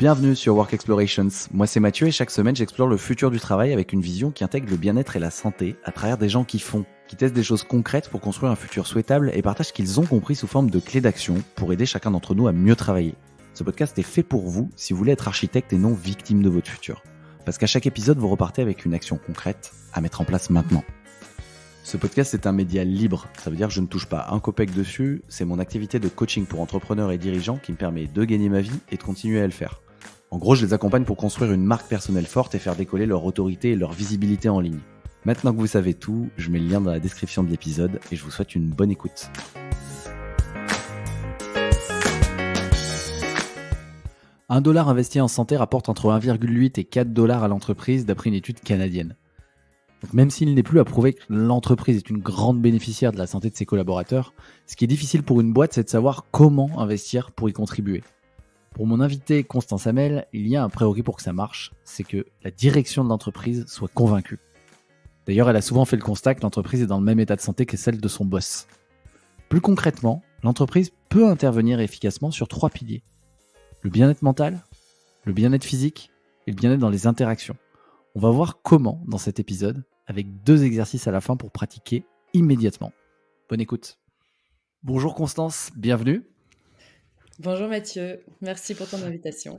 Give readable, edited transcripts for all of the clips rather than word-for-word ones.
Bienvenue sur Work Explorations. Moi c'est Mathieu et chaque semaine j'explore le futur du travail avec une vision qui intègre le bien-être et la santé à travers des gens qui font, qui testent des choses concrètes pour construire un futur souhaitable et partagent ce qu'ils ont compris sous forme de clés d'action pour aider chacun d'entre nous à mieux travailler. Ce podcast est fait pour vous si vous voulez être architecte et non victime de votre futur. Parce qu'à chaque épisode vous repartez avec une action concrète à mettre en place maintenant. Ce podcast est un média libre, ça veut dire que je ne touche pas un copec dessus, c'est mon activité de coaching pour entrepreneurs et dirigeants qui me permet de gagner ma vie et de continuer à le faire. En gros, je les accompagne pour construire une marque personnelle forte et faire décoller leur autorité et leur visibilité en ligne. Maintenant que vous savez tout, je mets le lien dans la description de l'épisode et je vous souhaite une bonne écoute. Un dollar investi en santé rapporte entre 1,8 et 4 dollars à l'entreprise d'après une étude canadienne. Donc même s'il n'est plus à prouver que l'entreprise est une grande bénéficiaire de la santé de ses collaborateurs, ce qui est difficile pour une boîte, c'est de savoir comment investir pour y contribuer. Pour mon invité Constance Hamel, il y a un prérequis pour que ça marche, c'est que la direction de l'entreprise soit convaincue. D'ailleurs, elle a souvent fait le constat que l'entreprise est dans le même état de santé que celle de son boss. Plus concrètement, l'entreprise peut intervenir efficacement sur 3 piliers. Le bien-être mental, le bien-être physique et le bien-être dans les interactions. On va voir comment dans cet épisode, avec 2 exercices à la fin pour pratiquer immédiatement. Bonne écoute. Bonjour Constance, bienvenue. Bonjour Mathieu, merci pour ton invitation.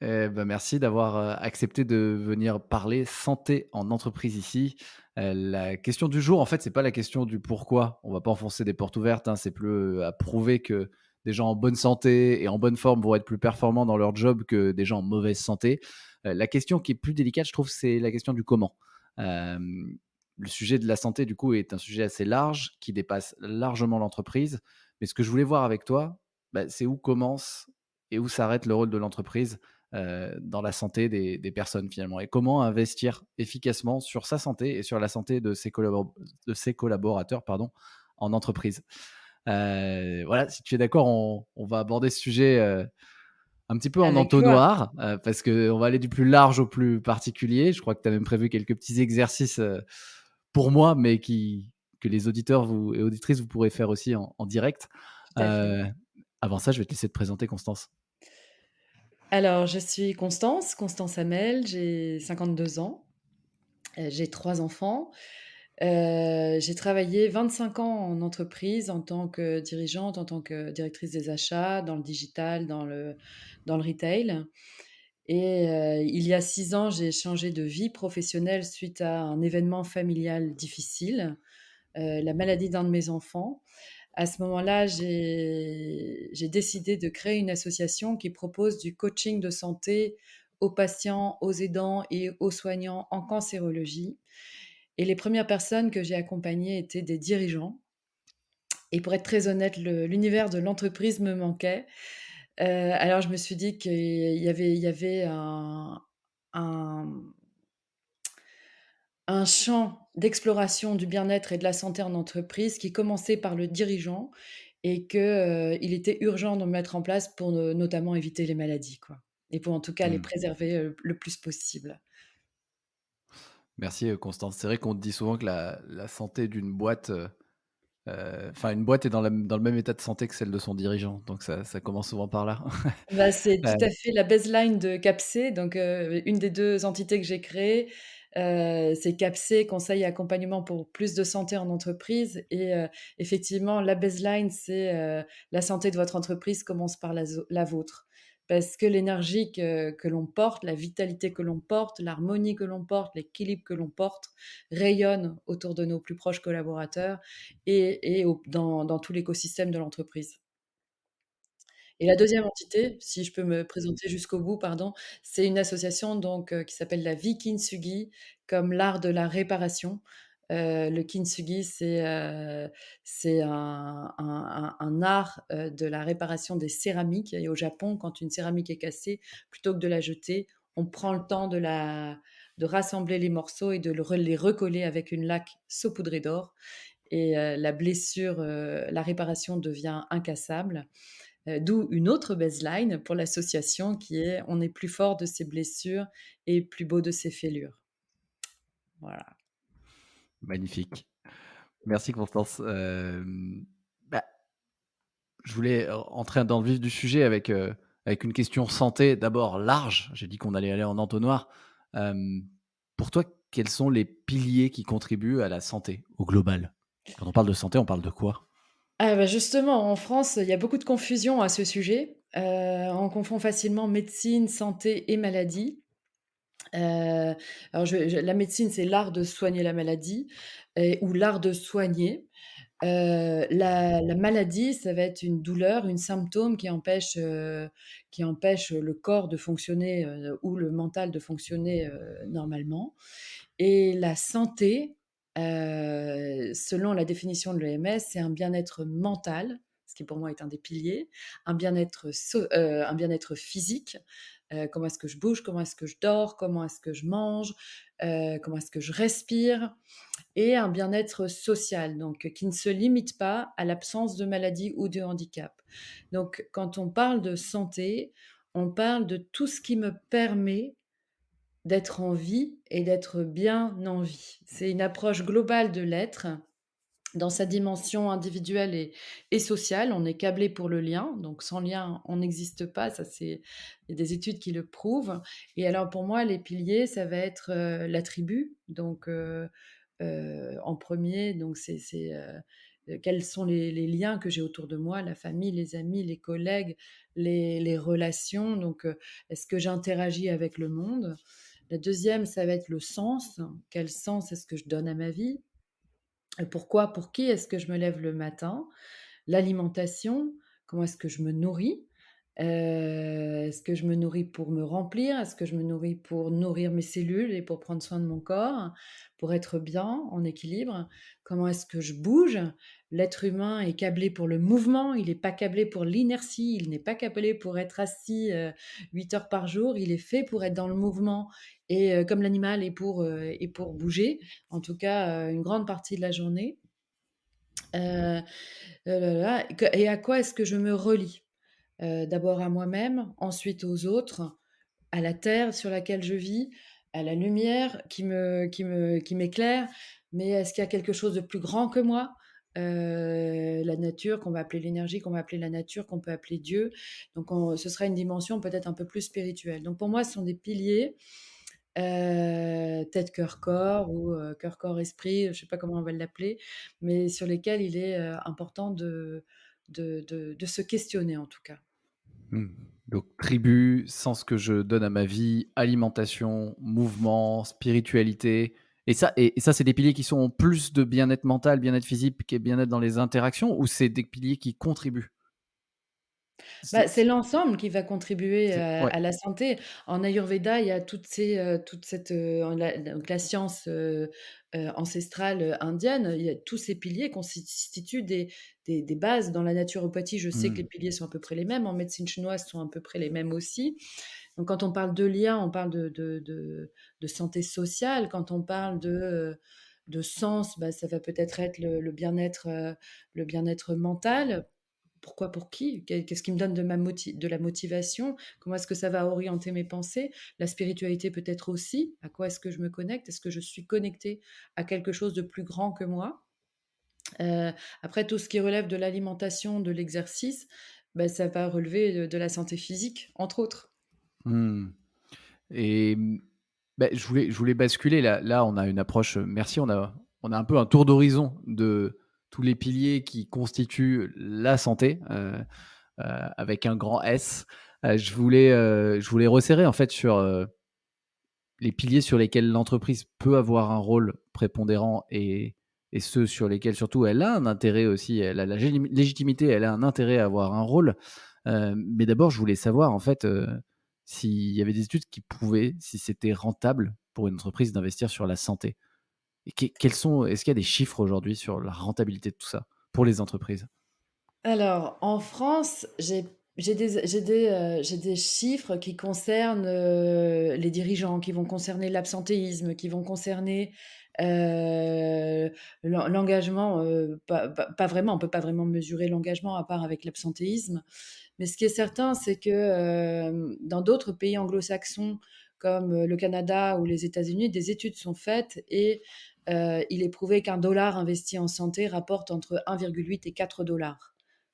Merci d'avoir accepté de venir parler santé en entreprise ici. La question du jour, en fait, c'est pas la question du pourquoi. On va pas enfoncer des portes ouvertes, hein. C'est plus à prouver que des gens en bonne santé et en bonne forme vont être plus performants dans leur job que des gens en mauvaise santé. La question qui est plus délicate, je trouve, c'est la question du comment. Le sujet de la santé, du coup, est un sujet assez large qui dépasse largement l'entreprise. Mais ce que je voulais voir avec toi, c'est où commence et où s'arrête le rôle de l'entreprise dans la santé des personnes finalement et comment investir efficacement sur sa santé et sur la santé de ses collaborateurs en entreprise. Voilà, si tu es d'accord, on va aborder ce sujet un petit peu en Avec joie. entonnoir parce qu'on va aller du plus large au plus particulier. Je crois que tu as même prévu quelques petits exercices pour moi, mais que les auditeurs et auditrices, vous pourrez faire aussi en direct. Tout à fait. Euh, Avant ça, je vais te laisser te présenter, Constance. Alors, je suis Constance Hamel, j'ai 52 ans, j'ai 3 enfants. J'ai travaillé 25 ans en entreprise en tant que dirigeante, en tant que directrice des achats, dans le digital, dans le retail. Et il y a 6 ans, j'ai changé de vie professionnelle suite à un événement familial difficile, la maladie d'un de mes enfants. À ce moment-là, j'ai décidé de créer une association qui propose du coaching de santé aux patients, aux aidants et aux soignants en cancérologie. Et les premières personnes que j'ai accompagnées étaient des dirigeants. Et pour être très honnête, l'univers de l'entreprise me manquait. Alors je me suis dit qu'il y avait un un champ d'exploration du bien-être et de la santé en entreprise qui commençait par le dirigeant et que, il était urgent de mettre en place pour notamment éviter les maladies, quoi, et pour en tout cas les Hmm. préserver, le plus possible. Merci Constance. C'est vrai qu'on te dit souvent que la santé d'une boîte, une boîte est dans le même état de santé que celle de son dirigeant. Donc ça commence souvent par là. Bah, c'est Euh, tout à fait la baseline de Capsé, donc une des 2 entités que j'ai créées, c'est Capsé, conseil et accompagnement pour plus de santé en entreprise. Et effectivement, la baseline, c'est, la santé de votre entreprise commence par la vôtre. Parce que l'énergie que l'on porte, la vitalité que l'on porte, l'harmonie que l'on porte, l'équilibre que l'on porte, rayonne autour de nos plus proches collaborateurs et dans tout l'écosystème de l'entreprise. Et la deuxième entité, si je peux me présenter jusqu'au bout, pardon, c'est une association donc qui s'appelle la Vie Kintsugi, comme l'art de la réparation. Le kintsugi, c'est un art, de la réparation des céramiques. Et au Japon, quand une céramique est cassée, plutôt que de la jeter, on prend le temps de rassembler les morceaux et de les recoller avec une laque saupoudrée d'or. Et la blessure, la réparation devient incassable. D'où une autre baseline pour l'association qui est: «On est plus fort de ses blessures et plus beau de ses fêlures». Voilà. Magnifique. Merci Constance. Bah, je voulais entrer dans le vif du sujet avec avec une question santé d'abord large. J'ai dit qu'on allait aller en entonnoir. Hem, pour toi, quels sont les piliers qui contribuent à la santé au global? Quand on parle de santé, on parle de quoi? Ah bah, justement, en France, il y a beaucoup de confusion à ce sujet. On confond facilement médecine, santé et maladie. Alors je la médecine, c'est l'art de soigner la maladie et ou l'art de soigner. La maladie, ça va être une douleur, une symptôme qui empêche le corps de fonctionner, ou le mental de fonctionner, normalement. Et la santé, selon la définition de l'OMS, c'est un bien-être mental, ce qui pour moi est un des piliers, un bien-être physique, comment est-ce que je bouge, comment est-ce que je dors, comment est-ce que je mange, comment est-ce que je respire, et un bien-être social, donc qui ne se limite pas à l'absence de maladie ou de handicap. Donc quand on parle de santé, on parle de tout ce qui me permet d'être en vie et d'être bien en vie. C'est une approche globale de l'être, dans sa dimension individuelle et sociale. On est câblé pour le lien, donc sans lien, on n'existe pas. Ça, c'est il y a des études qui le prouvent. Et alors pour moi, les piliers, ça va être, la tribu, donc en premier, donc quels sont les liens que j'ai autour de moi, la famille, les amis, les collègues, les relations, donc est-ce que j'interagis avec le monde? La deuxième, ça va être le sens. Quel sens est-ce que je donne à ma vie? Pourquoi, pour qui est-ce que je me lève le matin? L'alimentation, comment est-ce que je me nourris? Est-ce que je me nourris pour me remplir? Est-ce que je me nourris pour nourrir mes cellules et pour prendre soin de mon corps, pour être bien, en équilibre? Comment est-ce que je bouge? L'être humain est câblé pour le mouvement, il n'est pas câblé pour l'inertie, il n'est pas câblé pour être assis, 8 heures par jour, il est fait pour être dans le mouvement et comme l'animal est pour bouger, en tout cas, une grande partie de la journée. Heu, là là et à quoi est-ce que je me relie? D'abord à moi-même, ensuite aux autres, à la terre sur laquelle je vis, à la lumière qui m'éclaire, mais est-ce qu'il y a quelque chose de plus grand que moi? La nature, qu'on va appeler l'énergie, qu'on va appeler la nature, qu'on peut appeler Dieu. Donc ce sera une dimension peut-être un peu plus spirituelle. Donc pour moi, ce sont des piliers, tête, cœur, corps ou cœur, corps, esprit, je ne sais pas comment on va l'appeler, mais sur lesquels il est, important de se questionner en tout cas. Mmh. Donc tribu, sens que je donne à ma vie, alimentation, mouvement, spiritualité et ça, c'est des piliers qui sont plus de bien-être mental, bien-être physique et bien-être dans les interactions ou c'est des piliers qui contribuent? Bah, c'est C'est l'ensemble qui va contribuer, ouais. à la santé. En Ayurveda, il y a toute cette, donc la science, ancestrale, indienne, il y a tous ces piliers constituent des bases. Dans la naturopathie, je sais que les Mmh. piliers sont à peu près les mêmes. En médecine chinoise, sont à peu près les mêmes aussi. Donc quand on parle de lien, on parle de santé sociale. Quand on parle de sens, bah, ça va peut-être être le bien-être mental. Pourquoi, pour qui? Qu'est-ce qui me donne de la motivation? Comment est-ce que ça va orienter mes pensées? La spiritualité peut-être aussi. À quoi est-ce que je me connecte? Est-ce que je suis connectée à quelque chose de plus grand que moi? Heu, Après tout ce qui relève de l'alimentation, de l'exercice, bah, ça va relever de la santé physique, entre autres. Mmh. Et je voulais basculer là, on a une approche, merci, on a un peu un tour d'horizon de tous les piliers qui constituent la santé, avec un grand S. Je voulais resserrer en fait sur, les piliers sur lesquels l'entreprise peut avoir un rôle prépondérant et ceux sur lesquels surtout elle a un intérêt aussi, elle a la légitimité, elle a un intérêt à avoir un rôle. Mais d'abord, je voulais savoir en fait, s'il y avait des études qui prouvaient si c'était rentable pour une entreprise d'investir sur la santé et quels sont est-ce qu'il y a des chiffres aujourd'hui sur la rentabilité de tout ça pour les entreprises? Alors, en France, j'ai des chiffres qui concernent, les dirigeants, qui vont concerner l'absentéisme, qui vont concerner, l'engagement, pas vraiment, on peut pas vraiment mesurer l'engagement à part avec l'absentéisme. Mais ce qui est certain, c'est que, dans d'autres pays anglo-saxons comme, le Canada ou les États-Unis, des études sont faites et il est prouvé qu'un dollar investi en santé rapporte entre 1,8 et 4 $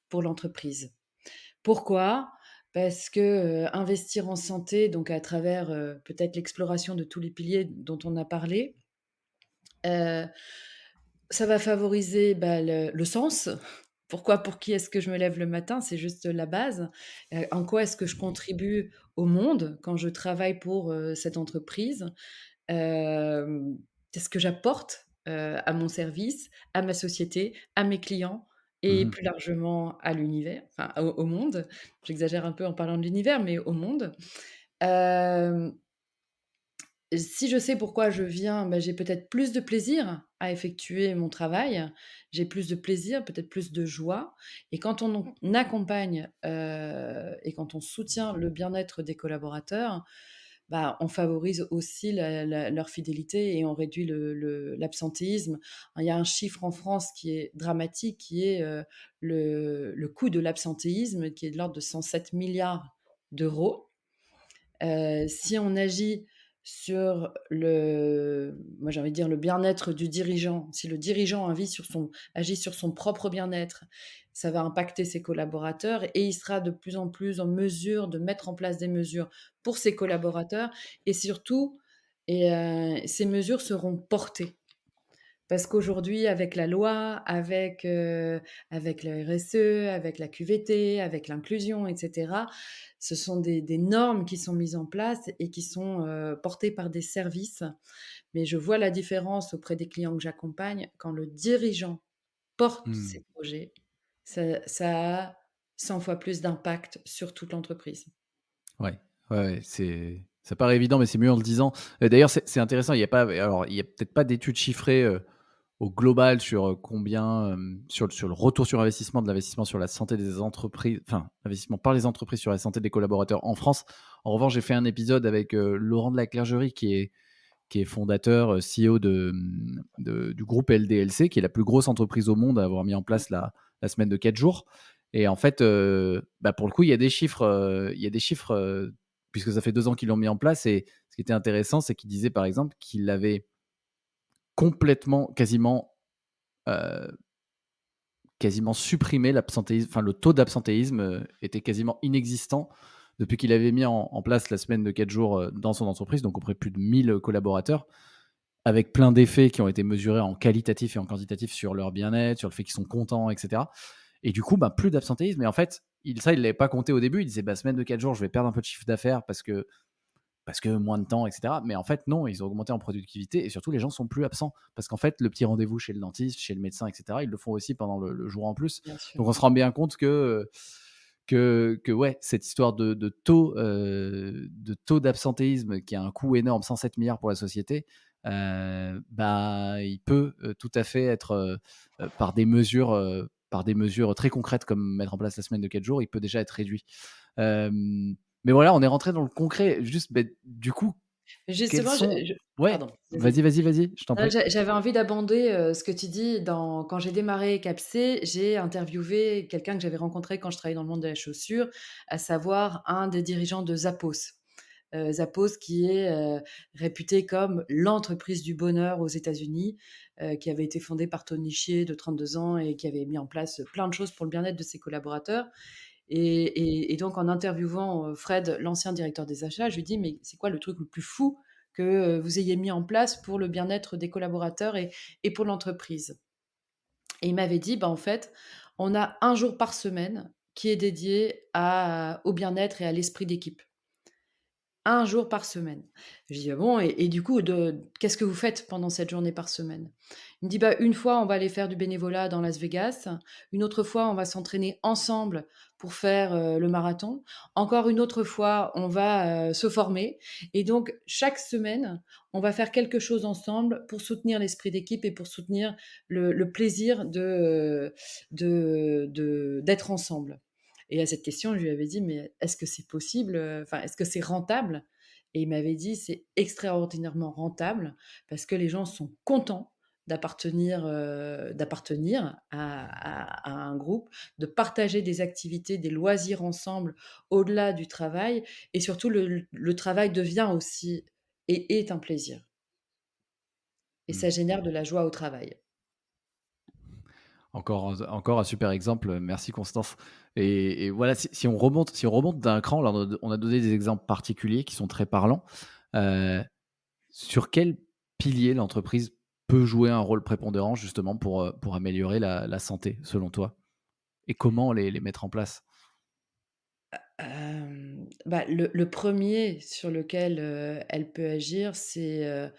pour l'entreprise. Pourquoi? parce que, investir en santé, donc à travers, peut-être l'exploration de tous les piliers dont on a parlé, heu, ça va favoriser, bah, le sens. Pourquoi, pour qui est-ce que je me lève le matin? C'est juste la base. En quoi est-ce que je contribue au monde quand je travaille pour, cette entreprise? Hem, Qu'est-ce que j'apporte, à mon service, à ma société, à mes clients et Mmh. plus largement à l'univers, enfin au monde. J'exagère un peu en parlant de l'univers, mais au monde. Hem, Si je sais pourquoi je viens, bah, j'ai peut-être plus de plaisir à effectuer mon travail. J'ai plus de plaisir, peut-être plus de joie et quand on accompagne, et quand on soutient le bien-être des collaborateurs, bah, on favorise aussi leur fidélité et on réduit l'absentéisme. Il y a un chiffre en France qui est dramatique, qui est, le coût de l'absentéisme qui est de l'ordre de 107 milliards d'euros. Si on agit sur moi j'ai envie de dire le bien-être du dirigeant, si le dirigeant agit sur son propre bien-être, ça va impacter ses collaborateurs et il sera de plus en plus en mesure de mettre en place des mesures pour ses collaborateurs et surtout ces mesures seront portées. Parce qu'aujourd'hui, avec la loi, avec le RSE, avec la QVT, avec l'inclusion, et cetera, ce sont des normes qui sont mises en place et qui sont, portées par des services. Mais je vois la différence auprès des clients que j'accompagne, quand le dirigeant porte Mmh. ses projets, ça a 100 fois plus d'impact sur toute l'entreprise. Ouais, ouais, ouais, c'est ça paraît évident, mais c'est mieux en le disant. D'ailleurs, c'est intéressant, il y a pas alors, il y a peut-être pas d'études chiffrées, au global sur, combien, sur le retour sur investissement de l'investissement sur la santé des entreprises, enfin, l'investissement par les entreprises sur la santé des collaborateurs en France. En revanche, j'ai fait un épisode avec, Laurent de la Clergerie qui est fondateur, CEO du groupe LDLC, qui est la plus grosse entreprise au monde à avoir mis en place la semaine de 4 jours. Et en fait, bah, pour le coup, il y a des chiffres, puisque ça fait 2 ans qu'ils l'ont mis en place. Et ce qui était intéressant, c'est qu'il disait, par exemple, qu'il avait complètement, heu, quasiment supprimé l'absentéisme, enfin le taux d'absentéisme, était quasiment inexistant depuis qu'il avait mis en place la semaine de 4 jours, dans son entreprise, donc auprès de plus de 1 000 collaborateurs. Avec plein d'effets qui ont été mesurés en qualitatif et en quantitatif sur leur bien-être, sur le fait qu'ils sont contents, et cetera. Et du coup, bah, plus d'absentéisme. Et en fait, il l'avait pas compté au début. Il disait, bah, semaine de 4 jours, je vais perdre un peu de chiffre d'affaires parce que moins de temps, et cetera. Mais en fait, non, ils ont augmenté en productivité et surtout, les gens sont plus absents. Parce qu'en fait, le petit rendez-vous chez le dentiste, chez le médecin, et cetera, ils le font aussi pendant le jour en plus. Bien sûr. Donc, on se rend bien compte que ouais, cette histoire de taux d'absentéisme qui a un coût énorme, 107 milliards pour la société, bah, il peut, tout à fait être, par des mesures très concrètes comme mettre en place la semaine de 4 jours, il peut déjà être réduit. Mais voilà, on est rentré dans le concret. Juste, beh, du coup, quels Justement, sont je ouais, pardon, vas-y, vas-y. vas-y, vas-y, je t'en Non, prie. j'avais envie d'abonder, ce que tu dis quand j'ai démarré Capsé, j'ai interviewé quelqu'un que j'avais rencontré quand je travaillais dans le monde de la chaussure, à savoir un des dirigeants de Zappos. Zappos qui est, réputé comme l'entreprise du bonheur aux États-Unis, qui avait été fondée par Tony Hsieh de 32 ans et qui avait mis en place plein de choses pour le bien-être de ses collaborateurs et donc en interviewant, Fred, l'ancien directeur des achats, je lui dis: «Mais c'est quoi le truc le plus fou que, vous ayez mis en place pour le bien-être des collaborateurs et pour l'entreprise?» Et il m'avait dit: «Bah, en fait, on a un jour par semaine qui est dédié au bien-être et à l'esprit d'équipe». Un jour par semaine. Je dis: «Ah bon et du coup qu'est-ce que vous faites pendant cette journée par semaine?» Il me dit: «Bah, une fois, on va aller faire du bénévolat dans Las Vegas. Une autre fois, on va s'entraîner ensemble pour faire, le marathon. Encore une autre fois, on va, se former et donc chaque semaine, on va faire quelque chose ensemble pour soutenir l'esprit d'équipe et pour soutenir le plaisir d'être ensemble». Et à cette question, je lui avais dit: «Mais est-ce que c'est possible, enfin, est-ce que c'est rentable?» Et il m'avait dit: «C'est extraordinairement rentable parce que les gens sont contents d'appartenir à un groupe, de partager des activités, des loisirs ensemble au-delà du travail et surtout le travail devient aussi et est un plaisir et Mmh. ça génère de la joie au travail». Encore un super exemple, merci Constance. Et voilà, si on remonte d'un cran, là, on a donné des exemples particuliers qui sont très parlants. Heu, sur quel pilier l'entreprise peut jouer un rôle prépondérant justement pour améliorer la santé selon toi? Et comment les mettre en place? Bah, le 1 sur lequel, elle peut agir, c'est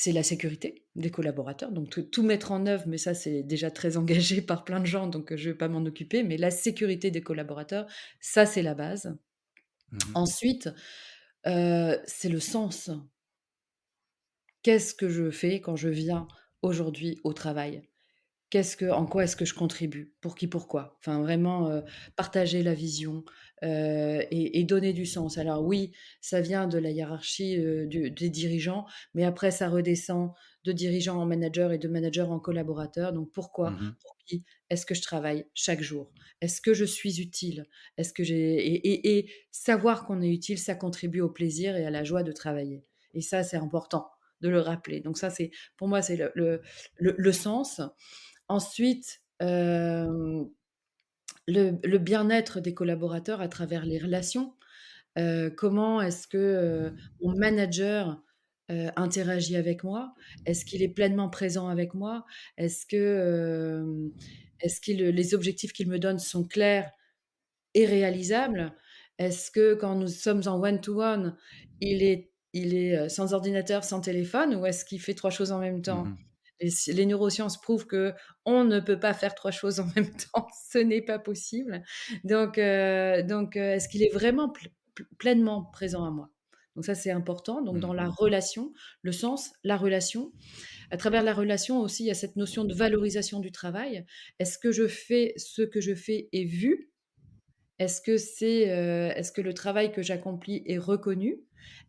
la sécurité des collaborateurs, donc tout mettre en œuvre, mais ça, c'est déjà très engagé par plein de gens, donc je vais pas m'en occuper, mais la sécurité des collaborateurs, ça, c'est la base. Mmh. Ensuite, c'est le sens. Qu'est-ce que je fais quand je viens aujourd'hui au travail? En quoi est-ce que je contribue? Pour qui, pourquoi? Enfin vraiment, partager la vision, et donner du sens. Alors oui, ça vient de la hiérarchie, des dirigeants, mais après ça redescend de dirigeants en manager et de manager en collaborateur. Donc pourquoi? Mmh. Pour qui est-ce que je travaille chaque jour? Est-ce que je suis utile? Est-ce que j'ai et savoir qu'on est utile, ça contribue au plaisir et à la joie de travailler et ça, c'est important de le rappeler. Donc ça, c'est pour moi, c'est le sens. Ensuite, le bien-être des collaborateurs à travers les relations. Comment est-ce que, mon manager, interagit avec moi? Est-ce qu'il est pleinement présent avec moi? Est-ce que, est-ce qu'il les objectifs qu'il me donne sont clairs et réalisable? Est-ce que quand nous sommes en one to one, il est sans ordinateur, sans téléphone ou est-ce qu'il fait 3 choses en même temps? Mmh. Et si les neurosciences prouvent qu'on ne peut pas faire 3 choses en même temps, ce n'est pas possible. Est-ce qu'il est vraiment pleinement présent à moi? Donc ça, c'est important. Donc dans Mmh. la relation, le sens, la relation. À travers la relation aussi, il y a cette notion de valorisation du travail. Est-ce que je fais ce que je fais est vu? Est-ce que le travail que j'accomplis est reconnu?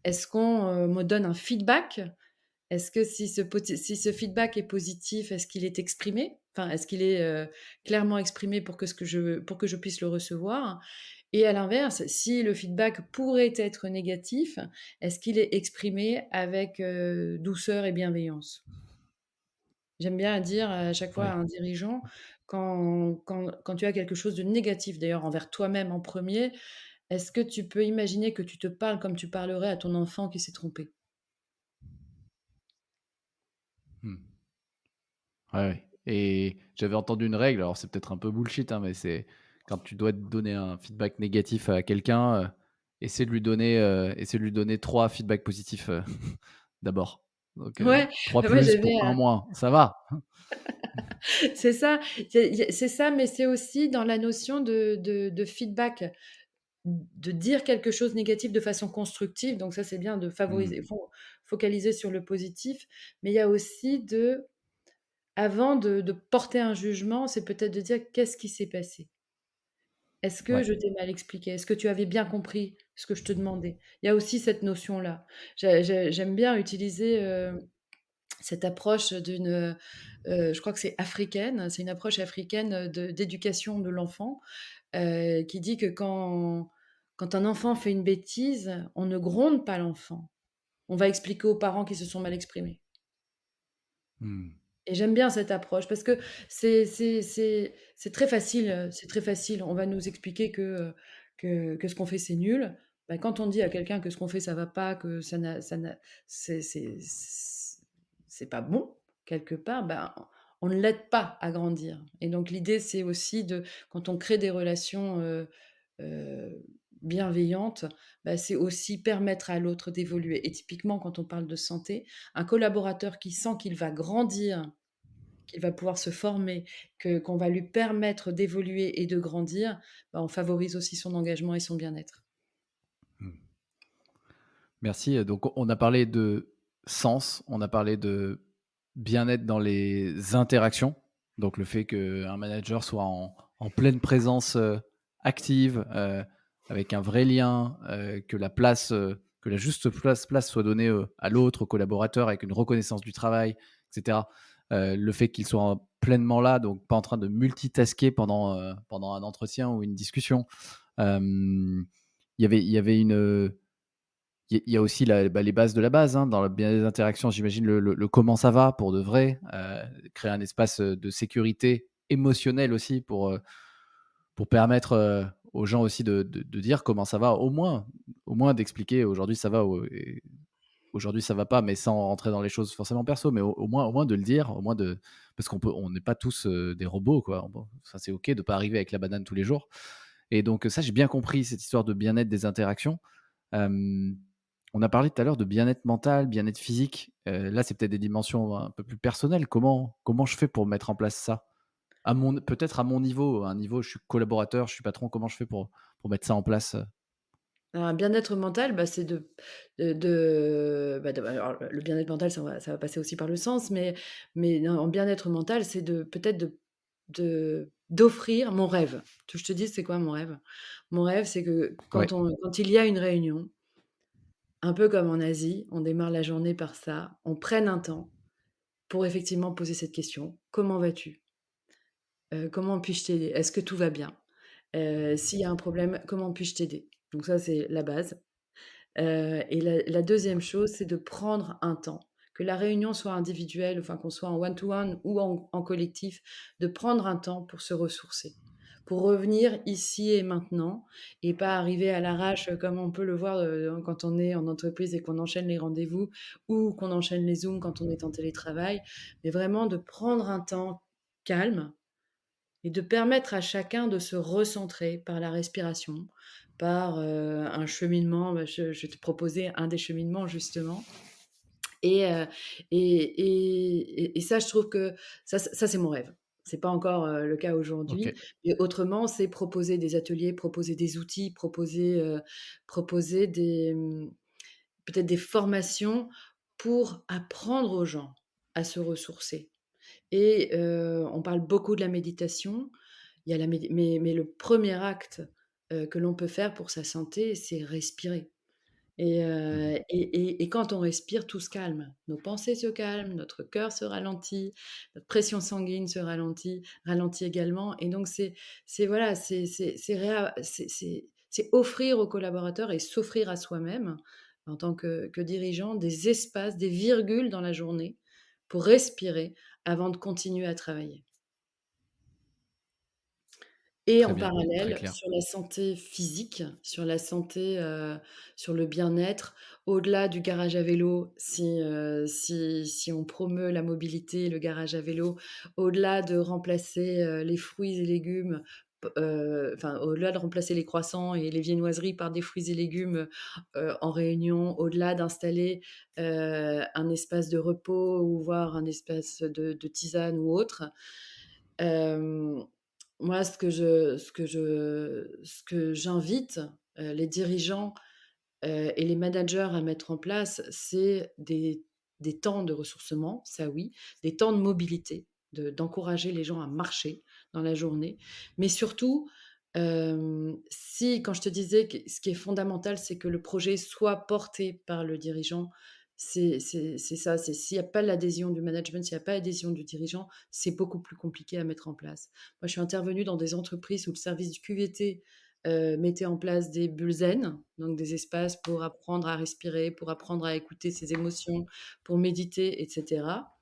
Est-ce qu'on, me donne un feedback? Est-ce que si ce feedback est positif, est-ce qu'il est exprimé? Enfin, est-ce qu'il est, clairement exprimé pour que je puisse le recevoir? Et à l'inverse, si le feedback pourrait être négatif, est-ce qu'il est exprimé avec, douceur et bienveillance? J'aime bien dire à chaque fois à Ouais. un dirigeant, quand tu as quelque chose de négatif d'ailleurs envers toi-même en premier, est-ce que tu peux imaginer que tu te parles comme tu parlerais à ton enfant qui s'est trompé? Mmh. Ouais, ouais, et j'avais entendu une règle, alors c'est peut-être un peu bullshit, hein, mais c'est quand tu dois donner un feedback négatif à quelqu'un, essaie de lui donner 3 feedbacks positifs, d'abord. Donc Ouais, 3 ouais, plus pour un moins, ça va. c'est ça, c'est ça, mais c'est aussi dans la notion de feedback, de dire quelque chose de négatif de façon constructive, donc ça, c'est bien de Mmh. favoriser focaliser sur le positif, mais il y a aussi avant de porter un jugement, c'est peut-être de dire: «Qu'est-ce qui s'est passé? Est-ce que Ouais. je t'ai mal expliqué? Est-ce que tu avais bien compris ce que je te demandais?» Il y a aussi cette notion-là. J'aime bien utiliser, cette approche je crois que c'est africaine, c'est une approche africaine, d'éducation de l'enfant, qui dit que quand un enfant fait une bêtise, on ne gronde pas l'enfant. On va expliquer aux parents qui se sont mal exprimés. Mmh. Et j'aime bien cette approche parce que c'est très facile, c'est très facile. On va nous expliquer que ce qu'on fait, c'est nul. Bah, quand on dit à quelqu'un que ce qu'on fait, ça va pas, que ça n'a c'est pas bon, quelque part, ben, on ne l'aide pas à grandir et donc l'idée, c'est aussi quand on crée des relations, heu, bienveillantes, bah, c'est aussi permettre à l'autre d'évoluer et typiquement, quand on parle de santé, un collaborateur qui sent qu'il va grandir, qu'il va pouvoir se former, qu'on va lui permettre d'évoluer et de grandir, bah, on favorise aussi son engagement et son bien-être. Mmh. Merci, donc on a parlé de sens, on a parlé de bien-être dans les interactions, donc le fait qu'un manager soit en pleine présence, active, avec un vrai lien, que la juste place soit donnée, à l'autre, au collaborateur avec une reconnaissance du travail et cetera. Le fait qu'il soit pleinement là, donc pas en train de multitasker pendant un entretien ou une discussion. Il y avait une, il y a aussi les bases de la base, hein, dans le bien des interactions, j'imagine le comment ça va pour de vrai, créer un espace, de sécurité émotionnelle aussi pour permettre, aux gens aussi de dire comment ça va, au moins d'expliquer aujourd'hui ça va ou et aujourd'hui ça va pas, mais sans rentrer dans les choses forcément perso, mais au moins de le dire, au moins de parce on n'est pas tous, des robots quoi. Bon, ça c'est OK de pas arriver avec la banane tous les jours et donc ça j'ai bien compris cette histoire de bien-être des interactions. Hem, on a parlé tout à l'heure de bien-être mental, bien-être physique, là c'est peut-être des dimensions un peu plus personnelles. Comment je fais pour mettre en place ça? Peut-être à mon niveau, à un niveau je suis collaborateur, je suis patron, comment je fais pour mettre ça en place, Un bien-être mental, bah, c'est alors le bien-être mental, ça va passer aussi par le sens, mais non, en bien-être mental, c'est de peut-être d'offrir mon rêve. Je te dis c'est quoi mon rêve? Mon rêve, c'est que Ouais, quand il y a une réunion, un peu comme en Asie, on démarre la journée par ça, on prenne un temps pour effectivement poser cette question: «Comment vas-tu? Comment puis-je t'aider? Est-ce que tout va bien? S'il y a un problème, comment puis-je t'aider?» Donc ça, c'est la base. Et la 2e chose, c'est de prendre un temps, que la réunion soit individuelle, enfin qu'on soit en one to one ou en collectif, de prendre un temps pour se ressourcer, pour revenir ici et maintenant et pas arriver à l'arrache, comme on peut le voir, quand on est en entreprise et qu'on enchaîne les rendez-vous ou qu'on enchaîne les Zooms quand on est en télétravail. Mais vraiment de prendre un temps calme et de permettre à chacun de se recentrer par la respiration, par, un cheminement. Bah, je vais te proposer un des cheminements justement et ça je trouve que ça c'est mon rêve. C'est pas encore, le cas aujourd'hui, OK, mais autrement, c'est proposer des ateliers, proposer des outils, proposer peut-être des formations pour apprendre aux gens à se ressourcer. Et on parle beaucoup de la méditation. Il y a la médi mais le premier acte, que l'on peut faire pour sa santé, c'est respirer. Et mmh, quand on respire, tout se calme. Nos pensées se calment, notre cœur se ralentit, notre pression sanguine se ralentit également et donc voilà, c'est offrir aux collaborateurs et s'offrir à soi-même, en tant que dirigeant, des espaces, des virgules dans la journée pour respirer avant de continuer à travailler. Et très en bien, très parallèle, clair. sur la santé physique, sur le bien-être, au-delà du garage à vélo, si on promeut la mobilité, le garage à vélo, au-delà de remplacer, les fruits et légumes, enfin, au-delà de remplacer les croissants et les viennoiseries par des fruits et légumes, en réunion, au-delà d'installer, un espace de repos ou voire un espace de tisane ou autre. Hem, Moi, ce que j'invite, les dirigeants, et les managers à mettre en place, c'est des temps de ressourcement, ça oui, des temps de mobilité, d'encourager les gens à marcher dans la journée. Mais surtout, si quand je te disais que ce qui est fondamental, c'est que le projet soit porté par le dirigeant, c'est ça, c'est s'il y a pas l'adhésion du management, s'il y a pas l'adhésion du dirigeant, c'est beaucoup plus compliqué à mettre en place. Moi, je suis intervenue dans des entreprises où le service du QVT, mettait en place des bulles zen, donc des espaces pour apprendre à respirer, pour apprendre à écouter ses émotions, pour méditer et cetera.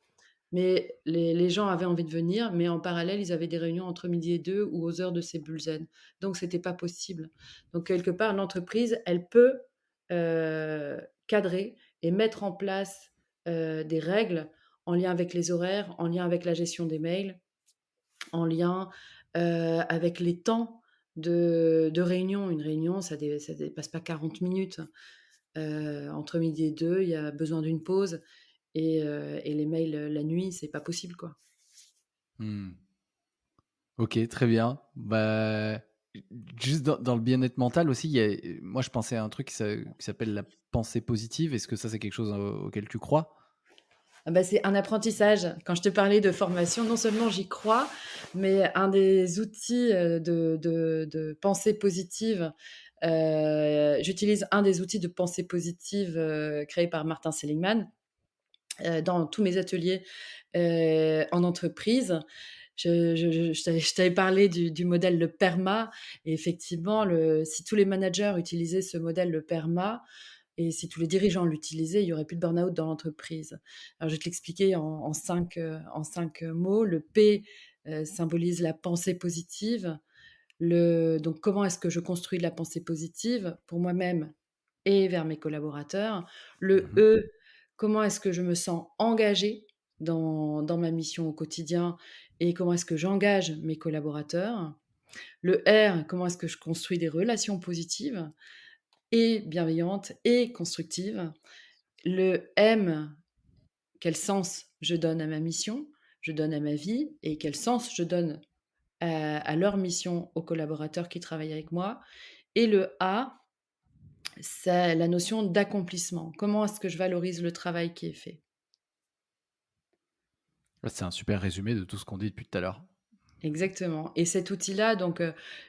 Mais les gens avaient envie de venir, mais en parallèle, ils avaient des réunions entre midi et 2 ou aux heures de ces bulles zen. Donc c'était pas possible. Donc quelque part, l'entreprise, elle peut, cadrer et mettre en place, des règles en lien avec les horaires, en lien avec la gestion des mails, en lien, avec les temps de réunion. Une réunion, ça dépasse pas 40 minutes. Entre midi et 2, il y a besoin d'une pause et les mails, la nuit, c'est pas possible, quoi. Mmh. OK, très bien. Bah, juste dans le bien-être mental aussi, il y a moi je pensais à un truc qui s'appelle la pensée positive. Est-ce que ça, c'est quelque chose, auquel tu crois? Ah bah, c'est un apprentissage. Quand je te parlais de formation, non seulement j'y crois, mais un des outils, de pensée positive, j'utilise un des outils de pensée positive, créé par Martin Seligman, dans tous mes ateliers, en entreprise. Je t'avais parlé du modèle le PERMA et effectivement si tous les managers utilisaient ce modèle le PERMA, et si tous les dirigeants l'utilisaient, il y aurait plus de burn-out dans l'entreprise. Alors je vais te l'expliquer en 5 mots. Le P, symbolise la pensée positive. Donc comment est-ce que je construis de la pensée positive pour moi-même et vers mes collaborateurs? Le Mmh. E, comment est-ce que je me sens engagée dans ma mission au quotidien et comment est-ce que j'engage mes collaborateurs? Le R, comment est-ce que je construis des relations positives et bienveillantes et constructives? Le M, quel sens je donne à ma mission, je donne à ma vie et quel sens je donne à leur mission, aux collaborateurs qui travaillent avec moi. Et le A, c'est la notion d'accomplissement. Comment est-ce que je valorise le travail qui est fait? Ouais, c'est un super résumé de tout ce qu'on dit depuis tout à l'heure. Exactement, et cet outil-là donc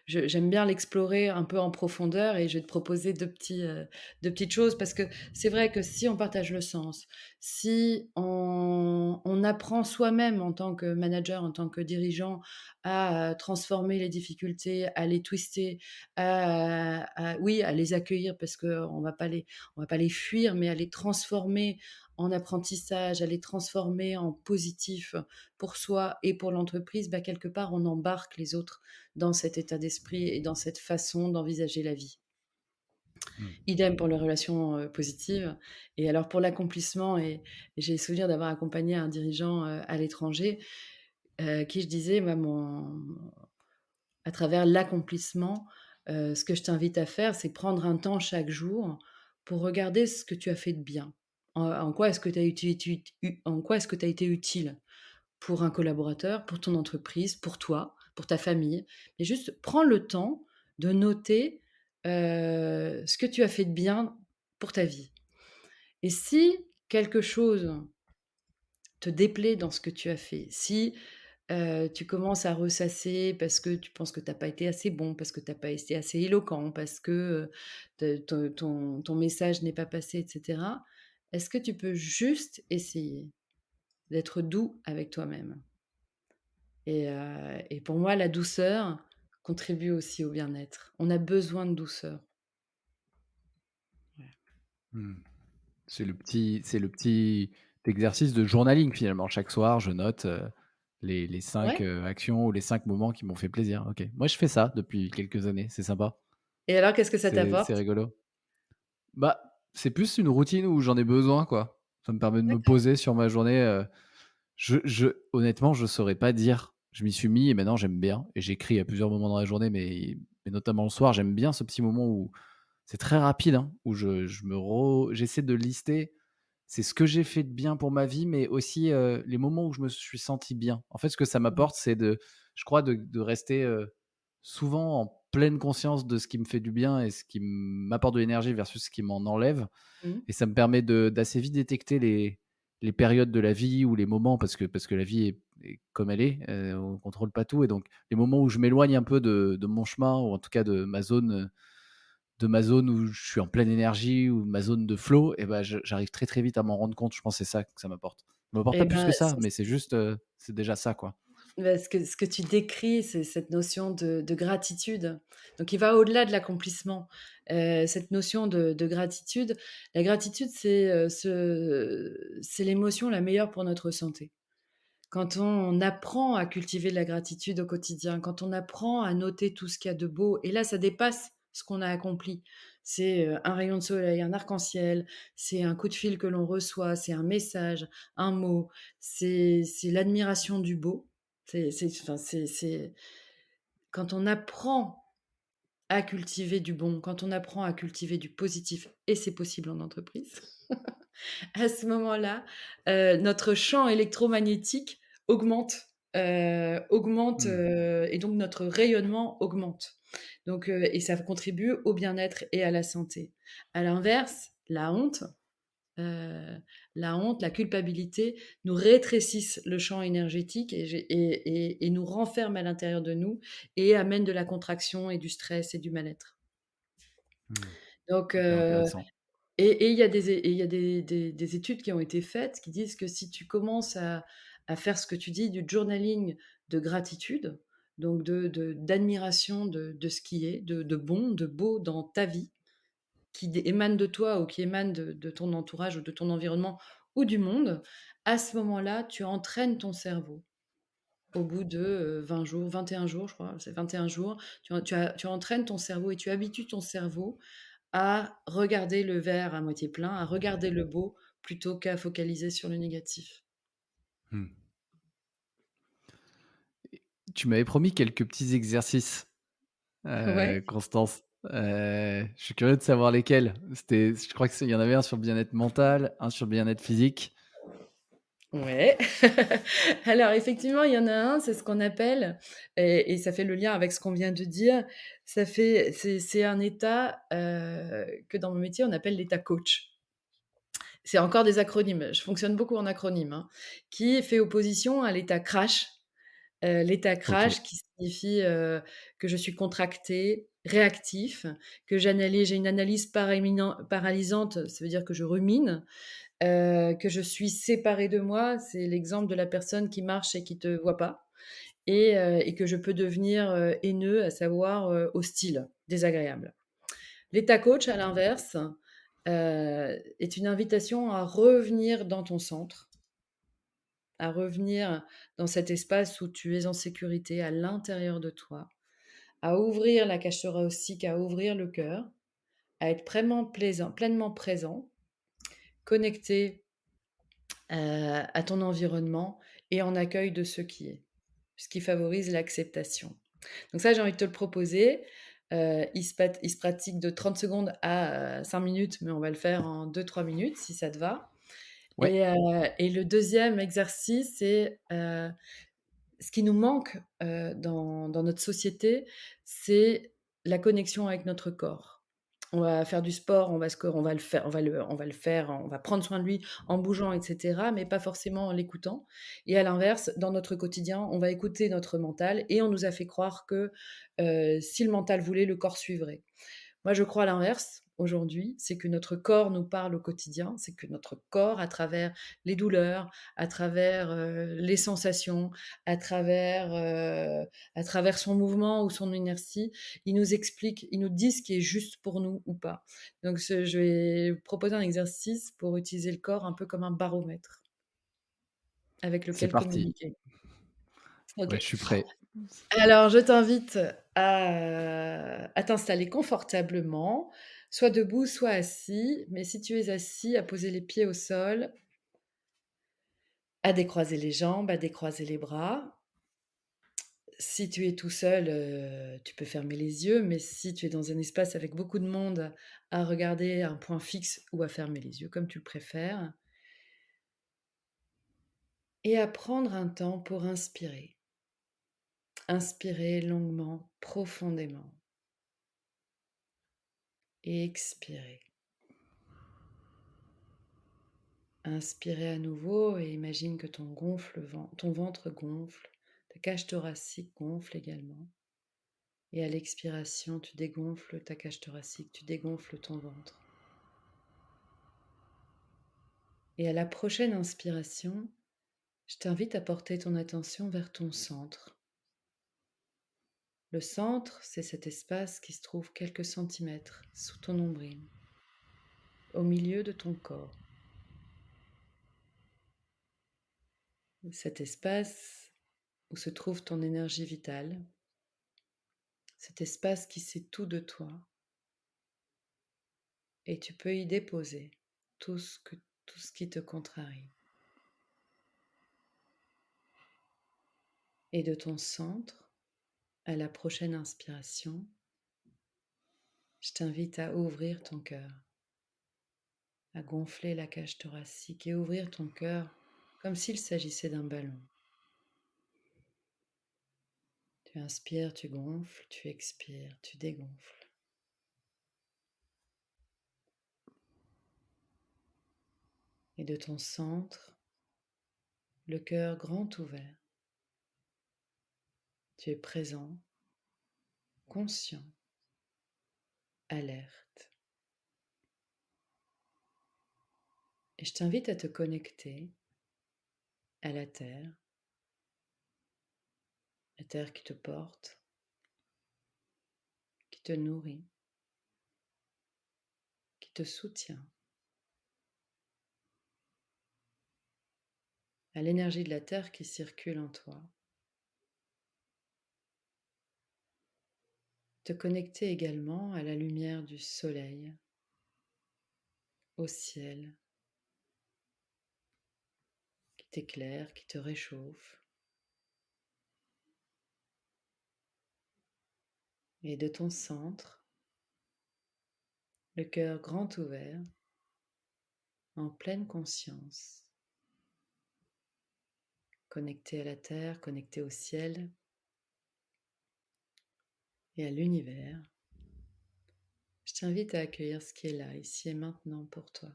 j'aime bien l'explorer un peu en profondeur et je vais te proposer 2 petites choses parce que c'est vrai que si on partage le sens, si on apprend soi-même en tant que manager, en tant que dirigeant à, transformer les difficultés, à les twister, à les accueillir parce qu'on va pas les fuir, mais à les transformer en apprentissage, à les transformer en positif, pour soi et pour l'entreprise, bah, quelque part, on embarque les autres dans cet état d'esprit et dans cette façon d'envisager la vie. Mmh. Idem pour les relations, positives, et alors pour l'accomplissement, et j'ai le souvenir d'avoir accompagné un dirigeant, à l'étranger, qui je disais: «Moi, mon à travers l'accomplissement, ce que je t'invite à faire, c'est prendre un temps chaque jour pour regarder ce que tu as fait de bien. En quoi est-ce que tu as en quoi est-ce que tu as été utile?» Pour un collaborateur, pour ton entreprise, pour toi, pour ta famille. Et juste prends le temps de noter, ce que tu as fait de bien pour ta vie. Et si quelque chose te déplaît dans ce que tu as fait, si, tu commences à ressasser parce que tu penses que tu as pas été assez bon, parce que tu as pas été assez éloquent, parce que, ton message n'est pas passé et cetera, est-ce que tu peux juste essayer d'être doux avec toi-même? Et pour moi, la douceur contribue aussi au bien-être. On a besoin de douceur. Ouais. Mmh. C'est le petit exercice de journaling finalement. Chaque soir, je note, les 5 Ouais, actions ou les 5 moments qui m'ont fait plaisir. OK. Moi, je fais ça depuis quelques années, c'est sympa. et alors qu'est-ce que ça C'est t'apporte? rigolo. Bah, c'est plus une routine où j'en ai besoin, quoi. Ça me permet de me D'accord. poser sur ma journée, je honnêtement, je saurais pas dire. Je m'y suis mis et maintenant j'aime bien et j'écris à plusieurs moments dans la journée, mais notamment le soir, j'aime bien ce petit moment où c'est très rapide, hein, où j'essaie de lister, c'est ce que j'ai fait de bien pour ma vie, mais aussi, les moments où je me suis senti bien. En fait, ce que ça Mmh. m'apporte, c'est je crois de rester, souvent en pleine conscience de ce qui me fait du bien et ce qui m'apporte de l'énergie versus ce qui m'en enlève, Mmh. et ça me permet d'assez vite détecter les périodes de la vie ou les moments, parce que la vie est comme elle est, on contrôle pas tout, et donc les moments où je m'éloigne un peu de mon chemin, ou en tout cas de ma zone où je suis en pleine énergie, ou ma zone de flow, et ben j'arrive très, très vite à m'en rendre compte. Je pense que c'est ça que ça m'apporte. Ça m'apporte Et pas plus ben, que ça, mais c'est juste, c'est déjà ça, quoi. ce que tu décris, c'est cette notion de gratitude. Donc il va au-delà de l'accomplissement. Cette notion de gratitude, la gratitude, c'est l'émotion la meilleure pour notre santé. Quand on apprend à cultiver de la gratitude au quotidien, quand on apprend à noter tout ce qu'il y a de beau, et là, ça dépasse ce qu'on a accompli. C'est, un rayon de soleil, un arc-en-ciel, c'est un coup de fil que l'on reçoit, c'est un message, un mot, c'est l'admiration du beau. C'est quand on apprend à cultiver du bon, quand on apprend à cultiver du positif, et c'est possible en entreprise. À ce moment-là, notre champ électromagnétique augmente, Mmh. et donc notre rayonnement augmente. Donc et ça contribue au bien-être et à la santé. À l'inverse, heu, la honte, la culpabilité nous rétrécissent le champ énergétique et nous renferment à l'intérieur de nous et amènent de la contraction et du stress et du mal-être. Mmh. Donc Hyper intéressant. et il y a des études qui ont été faites qui disent que si tu commences à faire ce que tu dis, du journaling de gratitude, donc d'admiration de ce qui est, de bon, de beau dans ta vie, émanent de toi ou qui émanent de ton entourage ou de ton environnement ou du monde, à ce moment-là, tu entraînes ton cerveau. Au bout de, 20 jours, 21 jours, je crois, c'est 21 jours, tu entraînes ton cerveau et tu habitues ton cerveau à regarder le verre à moitié plein, à regarder le beau plutôt qu'à focaliser sur le négatif. Mmh. Tu m'avais promis quelques petits exercices, Ouais, Constance. Je suis curieux de savoir lesquels. Je crois qu'il y en avait un sur le bien-être mental, un sur le bien-être physique. ouais. Alors effectivement, il y en a un, c'est ce qu'on appelle et ça fait le lien avec ce qu'on vient de dire, c'est un état, que dans mon métier on appelle l'état coach. C'est encore des acronymes, je fonctionne beaucoup en acronymes, hein, qui fait opposition à l'état crash. L'état OK. crash qui signifie, que je suis contracté, réactif, que j'ai une analyse paralysante, ça veut dire que je rumine, que je suis séparée de moi, c'est l'exemple de la personne qui marche et qui te voit pas et que je peux devenir, haineux, à savoir, hostile, désagréable. L'état coach, à l'inverse, est une invitation à revenir dans ton centre, à revenir dans cet espace où tu es en sécurité à l'intérieur de toi, à ouvrir la cage thoracique, à ouvrir le cœur, à être pleinement présent, connecté, à ton environnement et en accueil de ce qui est, ce qui favorise l'acceptation. Donc ça, j'ai envie de te le proposer. Il se pratique de 30 secondes à, 5 minutes, mais on va le faire en 2-3 minutes si ça te va Ouais, et le deuxième exercice, c'est, ce qui nous manque, dans notre société, c'est la connexion avec notre corps. On va faire du sport, on va le faire on va prendre soin de lui en bougeant et cetera, mais pas forcément en l'écoutant et à l'inverse, dans notre quotidien, on va écouter notre mental et on nous a fait croire que, si le mental voulait, le corps suivrait. Moi, je crois à l'inverse, aujourd'hui, c'est que notre corps nous parle au quotidien, c'est que notre corps, à travers les douleurs, à travers, les sensations, à travers son mouvement ou son inertie, il nous explique, il nous dit ce qui est juste pour nous ou pas. Donc je vais proposer un exercice pour utiliser le corps un peu comme un baromètre avec c'est lequel parti. communiquer. Ouais, OK. je suis prêt. Alors, je t'invite à t'installer confortablement, soit debout, soit assis, mais si tu es assis, à poser les pieds au sol, à décroiser les jambes, à décroiser les bras. Si tu es tout seul, tu peux fermer les yeux, mais si tu es dans un espace avec beaucoup de monde, à regarder un point fixe ou à fermer les yeux, comme tu le préfères, et à prendre un temps pour inspirer. Inspirer longuement, profondément et expirer. Inspirez à nouveau et imagine que ton ventre gonfle, ta cage thoracique gonfle également. Et à l'expiration, tu dégonfles ta cage thoracique, tu dégonfles ton ventre. Et à la prochaine inspiration, je t'invite à porter ton attention vers ton centre. Le centre, c'est cet espace qui se trouve quelques centimètres sous ton nombril, au milieu de ton corps. Cet espace où se trouve ton énergie vitale, cet espace qui sait tout de toi, et tu peux y déposer tout ce qui te contrarie. Et de ton centre, à la prochaine inspiration, je t'invite à ouvrir ton cœur, à gonfler la cage thoracique et ouvrir ton cœur comme s'il s'agissait d'un ballon. Tu inspires, tu gonfles, tu expires, tu dégonfles. Et de ton centre, le cœur grand ouvert, tu es présent, conscient, alerte. Et je t'invite à te connecter à la terre qui te porte, qui te nourrit, te soutient, à l'énergie de la Terre qui circule en toi. Te connecter également à la lumière du soleil, au ciel, qui t'éclaire, qui te réchauffe, et de ton centre, le cœur grand ouvert, en pleine conscience, connecté à la Terre, connecté au ciel et à l'univers. Je t'invite à accueillir ce qui est là, ici et maintenant pour toi.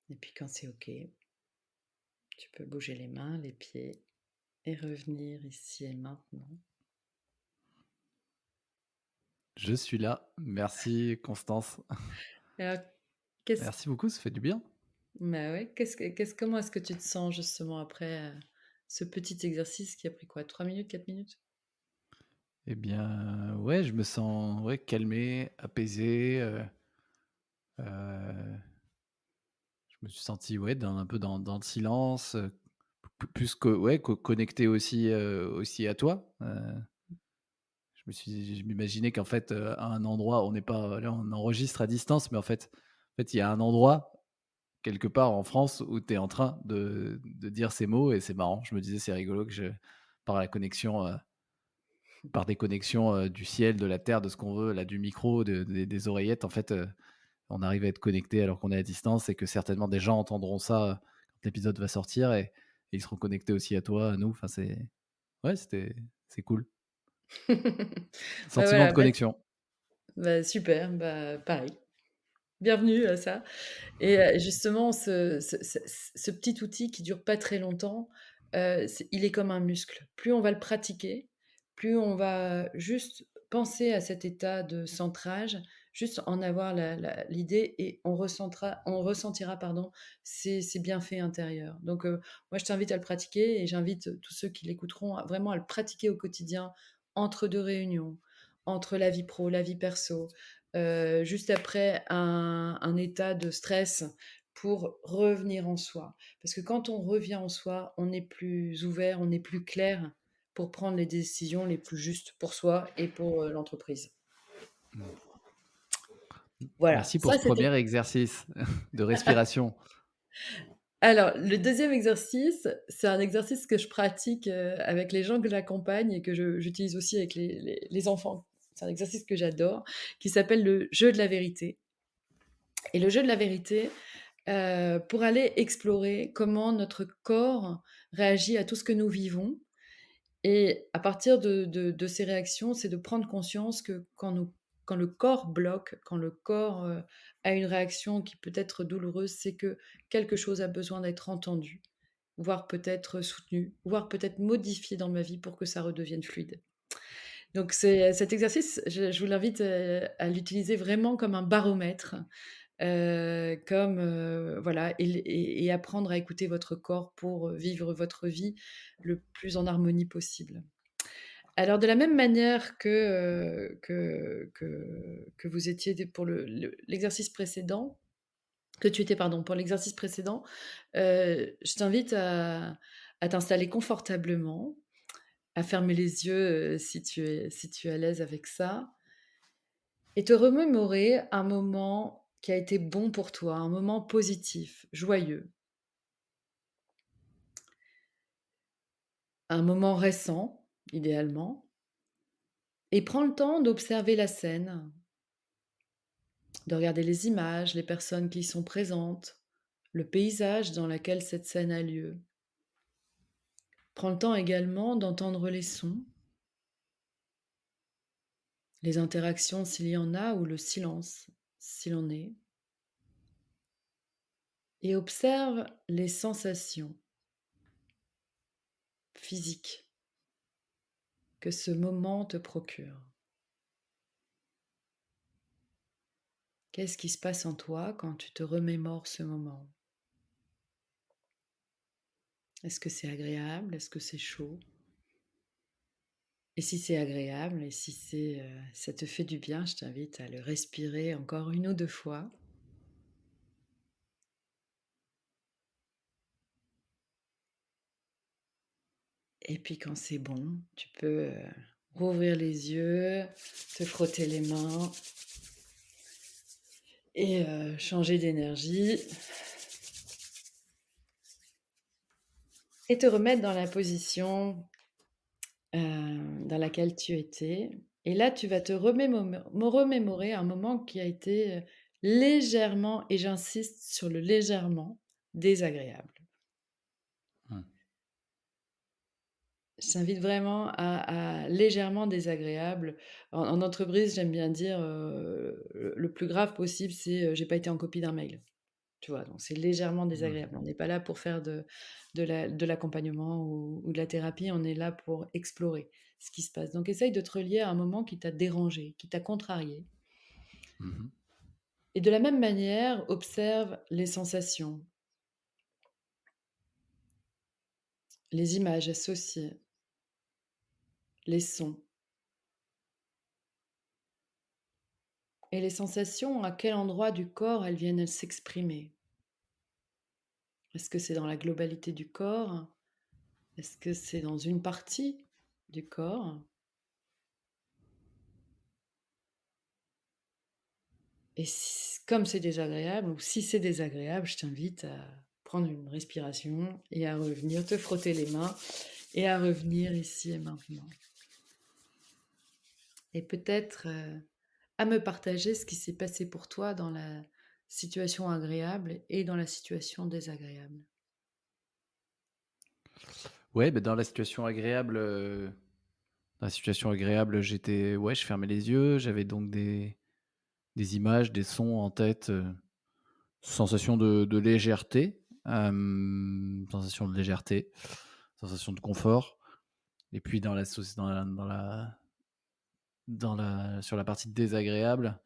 Et puis quand c'est OK, tu peux bouger les mains, les pieds et revenir ici et maintenant. Je suis là. Merci Constance. Alors, qu'est-ce Merci beaucoup, ça fait du bien. bah ouais, comment est-ce que tu te sens justement après ce petit exercice qui a pris quoi? 3 minutes, 4 minutes? Eh bien, ouais, je me sens, ouais, calmé, apaisé, heu, je me suis senti, ouais, un peu dans le silence, plus que ouais, connecté aussi, aussi à toi. Je m'imaginais qu'en fait, à un endroit, on n'est pas là, on enregistre à distance, mais en fait, il y a un endroit, quelque part en France, où tu es en train de dire ces mots et c'est marrant. Je me disais: «C'est rigolo que je par la connexion, par des connexions, du ciel, de la terre, de ce qu'on veut, là, du micro, des oreillettes, en fait, on arrive à être connecté alors qu'on est à distance et que certainement des gens entendront ça, quand l'épisode va sortir et ils seront connectés aussi à toi, à nous. Enfin, ouais, c'est cool. Bah Sentiment voilà, de connexion. bah super, bah pareil. Bienvenue à ça. Et justement ce petit outil qui dure pas très longtemps, il est comme un muscle. Plus on va le pratiquer, plus on va juste penser à cet état de centrage, juste en avoir l'idée et on ressentira pardon, ces bienfaits intérieurs. Donc moi je t'invite à le pratiquer et j'invite tous ceux qui l'écouteront à vraiment à le pratiquer au quotidien, entre 2 réunions, entre la vie pro, la vie perso, juste après un état de stress pour revenir en soi. Parce que quand on revient en soi, on est plus ouvert, on est plus clair pour prendre les décisions les plus justes pour soi et pour, l'entreprise. Mmh. Voilà, Merci pour ça ce c'était premier exercice de respiration. alors le deuxième exercice, c'est un exercice que je pratique, avec les gens que j'accompagne et que j'utilise aussi avec les enfants. C'est un exercice que j'adore, qui s'appelle le jeu de la vérité. Et le jeu de la vérité, pour aller explorer comment notre corps réagit à tout ce que nous vivons et à partir de ces réactions, c'est de prendre conscience que quand le corps bloque, quand le corps, a une réaction qui peut être douloureuse, c'est que quelque chose a besoin d'être entendu, voire peut-être soutenu, voire peut-être modifié dans ma vie pour que ça redevienne fluide. Donc c'est cet exercice, je vous l'invite, à l'utiliser vraiment comme un baromètre. Comme, voilà et apprendre à écouter votre corps pour, vivre votre vie le plus en harmonie possible. Alors de la même manière que vous étiez d pour l'exercice précédent que tu étais pardon, pour l'exercice précédent, je t'invite à t'installer confortablement, à fermer les yeux, si tu es à l'aise avec ça et te remémorer un moment qui a été bon pour toi, un moment positif, joyeux, un moment récent, idéalement, et prends le temps d'observer la scène, de regarder les images, les personnes qui y sont présentes, le paysage dans lequel cette scène a lieu. Prends le temps également d'entendre les sons, les interactions s'il y en a ou le silence s'il en est, et observe les sensations physiques que ce moment te procure. Qu'est-ce qui se passe en toi quand tu te remémores ce moment? Est-ce que c'est agréable? Est-ce que c'est chaud? et si c'est agréable et si ça te fait du bien, je t'invite à le respirer encore une ou 2 fois. Et puis quand c'est bon, tu peux, rouvrir les yeux, te frotter les mains et changer d'énergie et te remettre dans la position, dans laquelle tu étais. Et là, tu vas te remémorer un moment qui a été, légèrement, et j'insiste sur le légèrement, désagréable. Mmh. Je t'invite vraiment à légèrement désagréable. En entreprise, j'aime bien dire, le plus grave possible, c'est, j'ai pas été en copie d'un mail. Tu vois? Donc c'est légèrement Mmh. désagréable. On n'est pas là pour faire de l'accompagnement ou de la thérapie, on est là pour explorer ce qui se passe. Donc essaye de te relier à un moment qui t'a dérangé, qui t'a contrarié, Mmh. et de la même manière, observe les sensations, les images associées, les sons et les sensations, à quel endroit du corps elles viennent s'exprimer. Est-ce que c'est dans la globalité du corps? Est-ce que c'est dans une partie du corps? Et comme c'est désagréable, ou si c'est désagréable, je t'invite à prendre une respiration et à revenir te frotter les mains et à revenir ici et maintenant. Et peut-être à me partager ce qui s'est passé pour toi dans la situation agréable et dans la situation désagréable. Ouais, beh, dans la situation agréable, j'étais ouais, je fermais les yeux, j'avais donc des images, des sons en tête, sensation de légèreté, sensation de légèreté, sensation de confort et puis sur la partie désagréable,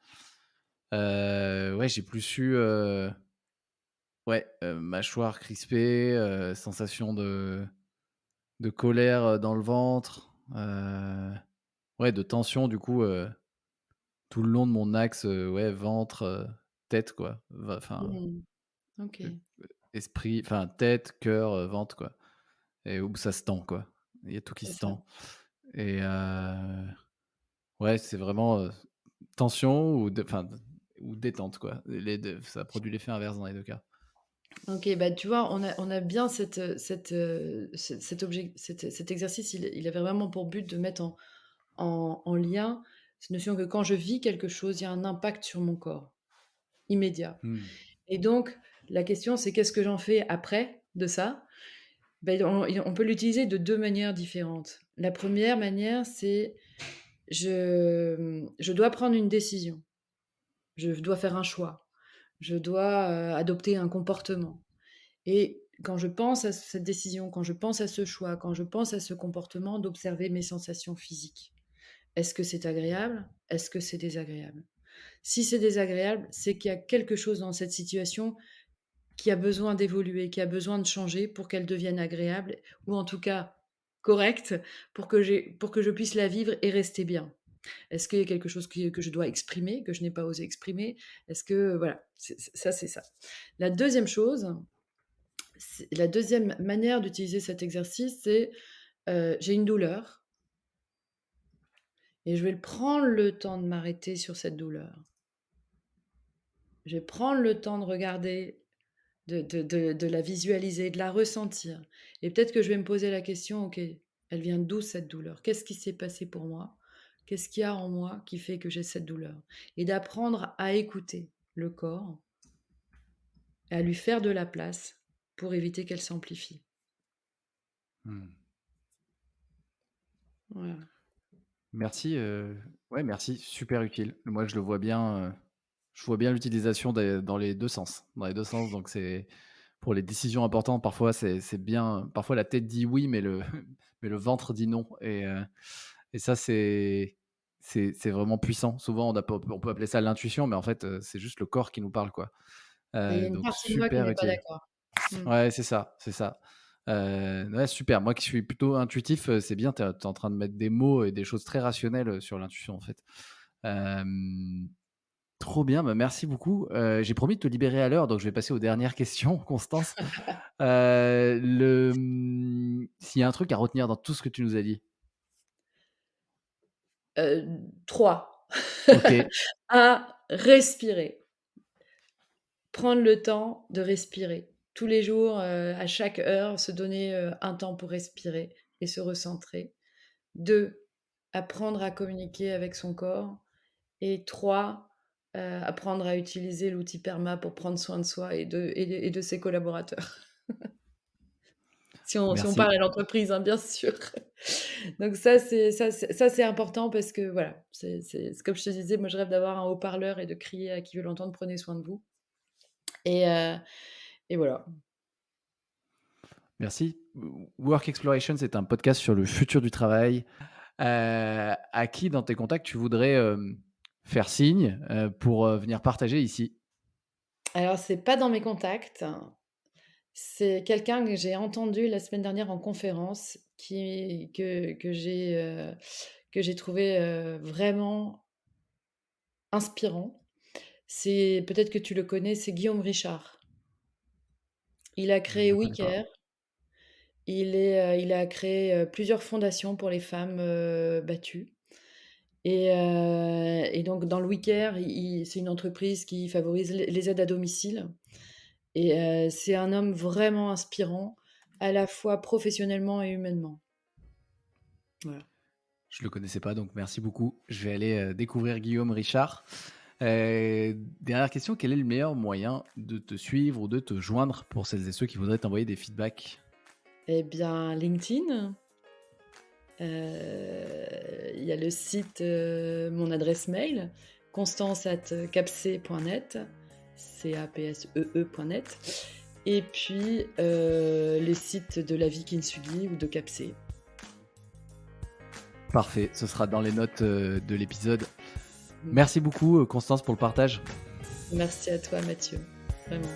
ouais, j'ai plus eu, ouais, mâchoire crispée, sensation de colère, dans le ventre, ouais, de tension du coup, tout le long de mon axe, ouais, ventre, tête quoi, va enfin, Mmh. OK, e esprit enfin tête, cœur, ventre quoi et où ça se tend quoi. Il y a tout qui c'est se ça. tend et ouais, c'est vraiment, tension ou détente quoi. Les 2, ça produit l'effet inverse dans les 2 cas. OK, bah, tu vois, on a bien cet exercice, il avait vraiment pour but de mettre en lien cette notion que quand je vis quelque chose, il y a un impact sur mon corps, immédiat. Mmh. Et donc la question, c'est qu'est-ce que j'en fais après de ça? Beh, on peut l'utiliser de 2 manières différentes. La première manière, c'est je dois prendre une décision, je dois faire un choix, je dois, adopter un comportement. Et quand je pense à cette décision, quand je pense à ce choix, quand je pense à ce comportement, d'observer mes sensations physiques. Est-ce que c'est agréable? Est-ce que c'est désagréable? Si c'est désagréable, c'est qu'il y a quelque chose dans cette situation qui a besoin d'évoluer, qui a besoin de changer pour qu'elle devienne agréable, ou en tout cas correcte, pour que je puisse la vivre et rester bien. Est-ce qu'il y a quelque chose que je dois exprimer, que je n'ai pas osé exprimer? Est-ce que voilà, ça, c'est ça. La deuxième chose, la deuxième manière d'utiliser cet exercice, c'est, j'ai une douleur et je vais prendre le temps de m'arrêter sur cette douleur. Je vais prendre le temps de regarder, de la visualiser, de la ressentir, et peut-être que je vais me poser la question: «OK, elle vient d'où cette douleur? Qu'est-ce qui s'est passé pour moi? Qu'est-ce qu'il y a en moi qui fait que j'ai cette douleur?» Et d'apprendre à écouter le corps et à lui faire de la place pour éviter qu'elle s'amplifie. Mmh. Voilà. Merci, ouais, merci, super utile. Moi, je vois bien l'utilisation dans les 2 sens donc c'est pour les décisions importantes, parfois, c'est bien parfois la tête dit oui, mais le mais le ventre dit non et ça, c'est vraiment puissant. Souvent, on peut appeler ça l'intuition, mais en fait, c'est juste le corps qui nous parle, quoi. Et il y a une Donc partie de moi qui super n'est pas utile. d'accord. Mmh. Ouais, c'est ça, c'est ça. Ouais, super. Moi qui suis plutôt intuitif, c'est bien, tu es en train de mettre des mots et des choses très rationnelles, sur l'intuition, en fait. Hem, Trop bien, bah, merci beaucoup. J'ai promis de te libérer à l'heure, donc je vais passer aux dernières questions, Constance. S'il y a un truc à retenir dans tout ce que tu nous as dit? 3. OK, 1, respirer. Prendre le temps de respirer. Tous les jours, à chaque heure, se donner, un temps pour respirer et se recentrer. 2, apprendre à communiquer avec son corps et 3, apprendre à utiliser l'outil PERMA pour prendre soin de soi et de ses collaborateurs. Si on merci. parle à l'entreprise, hein, bien sûr. Donc ça c'est important parce que voilà, c'est comme je te disais, moi je rêve d'avoir un haut-parleur et de crier à qui veut l'entendre: «Prenez soin de vous» et heu et voilà. Merci. Work Exploration, c'est un podcast sur le futur du travail. À qui dans tes contacts tu voudrais, faire signe, pour, venir partager ici? Alors c'est pas dans mes contacts, c'est quelqu'un que j'ai entendu la semaine dernière en conférence qui que j'ai trouvé, vraiment inspirant. C'est peut-être que tu le connais, c'est Guillaume Richard. Il a Je créé ne connais pas. WeCare. Il a créé, plusieurs fondations pour les femmes, battues et donc dans le WeCare, il c'est une entreprise qui favorise les aides à domicile et c'est un homme vraiment inspirant, à la fois professionnellement et humainement. Voilà. Je le connaissais pas, donc merci beaucoup. Je vais aller, découvrir Guillaume Richard. Dernière question, quel est le meilleur moyen de te suivre ou de te joindre pour celles et ceux qui voudraient t'envoyer des feedbacks? Eh bien LinkedIn, il y a le site, mon adresse mail, constance@capsee.net, capsee.net et puis, les sites de La Vie Kintsugi ou de Capsee. Parfait, ce sera dans les notes, de l'épisode. Mmh. Merci beaucoup, Constance, pour le partage. Merci à toi Mathieu, vraiment.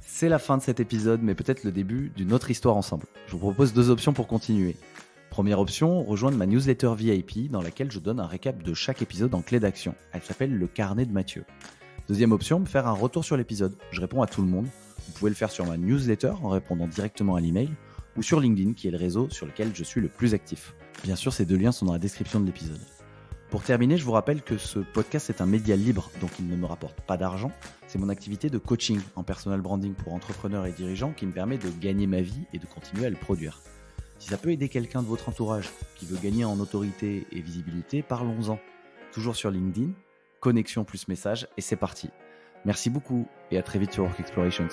C'est la fin de cet épisode, mais peut-être le début d'une autre histoire ensemble. Je vous propose 2 options pour continuer. Première option, rejoindre ma newsletter VIP dans laquelle je donne un récap de chaque épisode en clé d'action. Elle s'appelle Le Carnet de Mathieu. Deuxième option, me faire un retour sur l'épisode. Je réponds à tout le monde. Vous pouvez le faire sur ma newsletter en répondant directement à l'email ou sur LinkedIn qui est le réseau sur lequel je suis le plus actif. Bien sûr, ces 2 liens sont dans la description de l'épisode. Pour terminer, je vous rappelle que ce podcast est un média libre, donc il ne me rapporte pas d'argent. C'est mon activité de coaching en personal branding pour entrepreneurs et dirigeants qui me permet de gagner ma vie et de continuer à le produire. Si ça peut aider quelqu'un de votre entourage qui veut gagner en autorité et visibilité, parlons-en. Toujours sur LinkedIn, connexion plus message, et c'est parti. Merci beaucoup et à très vite sur Work Explorations.